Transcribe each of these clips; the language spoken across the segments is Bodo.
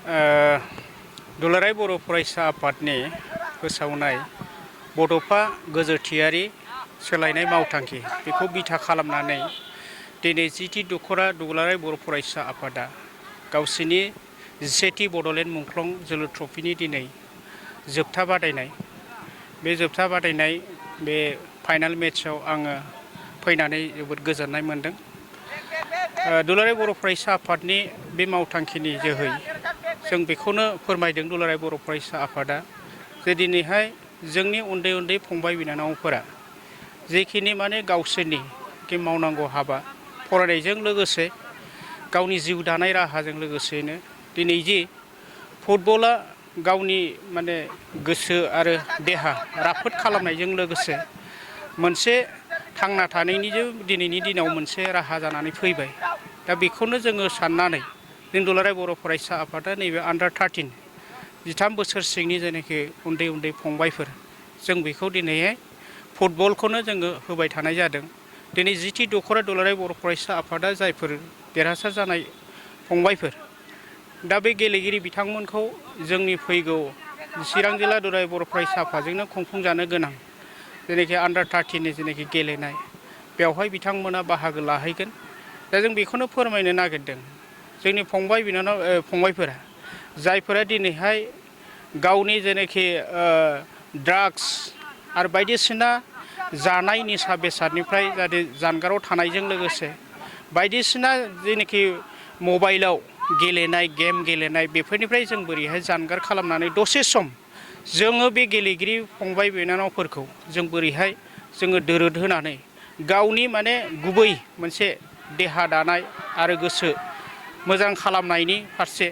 दुलाराय बर' फरायसा आफादनि फोसावनाय बड'फा गोजोरथियारि सोलायनाय मावथांखि बेखौ बिथा खालामनानै दिनै जिथि दख'रा दुलाराय बर' फरायसा आफादा गावसिनि 17थि बड'लेण्ड मुंख्लं जोलुर ट्रफिनि दिनै जोबथा बादायनाय बे जोबथा बादायनाय बे फाइनाल मेट्सआव आङो फैनानै जोबोद गोजोननाय मोनदों। दुलाराय बर' फरायसा आफादनि बे मावथांखिनि जोहै जों बेखौनो फोरमायदों दुलाराय बर' फरायसा आफादा जे दिनैहाय जोंनि उन्दै उन्दै फंबाय बिनानावफोरा जेखिनि माने गावसोरनि मावनांगौ हाबा फरायनायजों लोगोसे गावनि जिउ दानाय राहाजों लोगोसेनो दिनै जि फुटबला गावनि माने गोसो आरो देहा राफोद खालामनायजों लोगोसे मोनसे थांना थानायनिजों दिनैनि दिनाव मोनसे राहा जानानै फैबाय। दा बेखौनो जोङो साननानै जों दुलाराय बर' फरायसा आफादा नैबे आन्डार 13 13 बोसोर सिंनि जेनाखि उन्दै उन्दै फंबायफोर जों बेखौ दिनैहाय फुटबलखौनो जोङो होबाय थानाय जादों। दिनै जिथि दख'रा दुलाराय बर' फरायसा आफादा जायफोर देरहासार जानाय फंबायफोर दा बे गेलेगिरि बिथांमोनखौ जोंनि फैगौ चिरां जिल्ला दुलाराय बर' फरायसा आफादजोंनो खुंफुंजानो गोनां जेनाखि आन्डार 13नि जेनाखि गेलेनाय बेवहाय बिथांमोना बाहागो लाहैगोन। दा जों बेखौनो फोरमायनो नागिरदों जोंनि फंबाय बिनानाव फंबायफोरा जायफोरा दिनैहाय गावनि जेनाखि ड्राग्स आरो बायदिसिना जानाय निसा बेसादनिफ्राय जाहाथे जानगाराव थानायजों लोगोसे बायदिसिना जेनाखि मबाइलाव गेलेनाय गेम गेलेनाय बेफोरनिफ्राय जों बोरैहाय जानगार खालामनानै दसे सम जोङो बे गेलेगिरि फंबाय बिनानावफोरखौ जों बोरैहाय जोङो दोरोद होनानै गावनि माने गुबै मोनसे देहा दानाय आरो गोसो मोजां खालामनायनि फारसे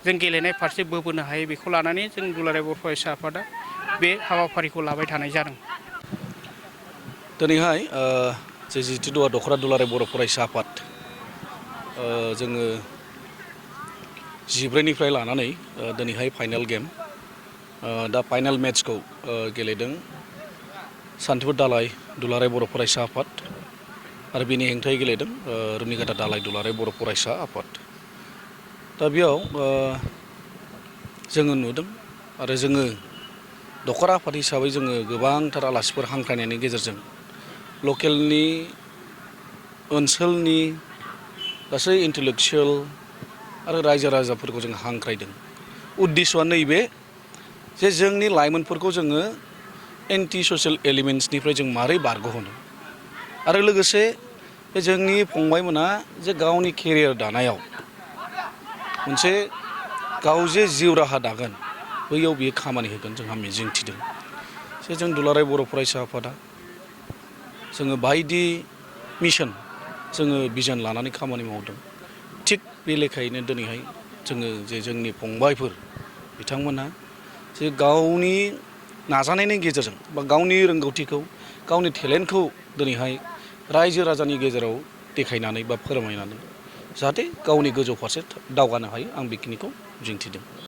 जों गेलेनाय फारसे बोबोनो हायो बेखौ लानानै जों दुलाराय बर' फरायसा आफादा बे हाबाफारिखौ लाबाय थानाय जादों। दिनैहाय जे जिथु दख'रा दुलाराय बर' फरायसा आफाद जोङो 10निफ्राय लानानै दिनैहाय फाइनाल गेम दा फाइनाल मेट्सखौ गेलेदों सान्तिपुर दालाय दुलाराय बर' फरायसा आफाद आरो बेनि हेंथायै गेलेदों रुनिकाटा दालाय दुलाराय बर' फरायसा आफाद। दा बेयाव जोङो नुदों आरो जोङो दख'रा आफाद हिसाबै जोङो गोबांथार आलासिफोर हांख्रायनायनि गेजेरजों लकेलनि ओनसोलनि गासै इन्टेलेक्सुवेल आरो रायजो राजाफोरखौ जों हांख्रायदों। उद्देश्यआ नैबे जे जोंनि लाइमोनफोरखौ जोङो एन्टि ससियेल एलिमेन्ट्सनिफ्राय जों मारै बारग'होनो आरो लोगोसे बे जोंनि फंबायमोना जे गावनि केरियार दानायाव मोनसे गाव जे जिउ राहा दागोन बैयाव बियो खामानि होगोन जोंहा मिजिंथिदों। जे जों दुलाराय बर' फरायसा आफादा जोङो बायदि मिशन जोङो बिजन लानानै खामानि मावदों। थिग बे लेखायैनो दिनैहाय जोङो जे जोंनि फंबायफोर बिथांमोनहा जे गावनि नाजानायनि गेजेरजों बा गावनि रोंगौथिखौ गावनि टेलेन्टखौ दिनैहाय रायजो राजानि गेजेराव देखायनानै बा फोरमायनानै जाहाथे गावनि गोजौ फारसे दावगानो हायो आं बेखिनिखौ मिजिंथिदों।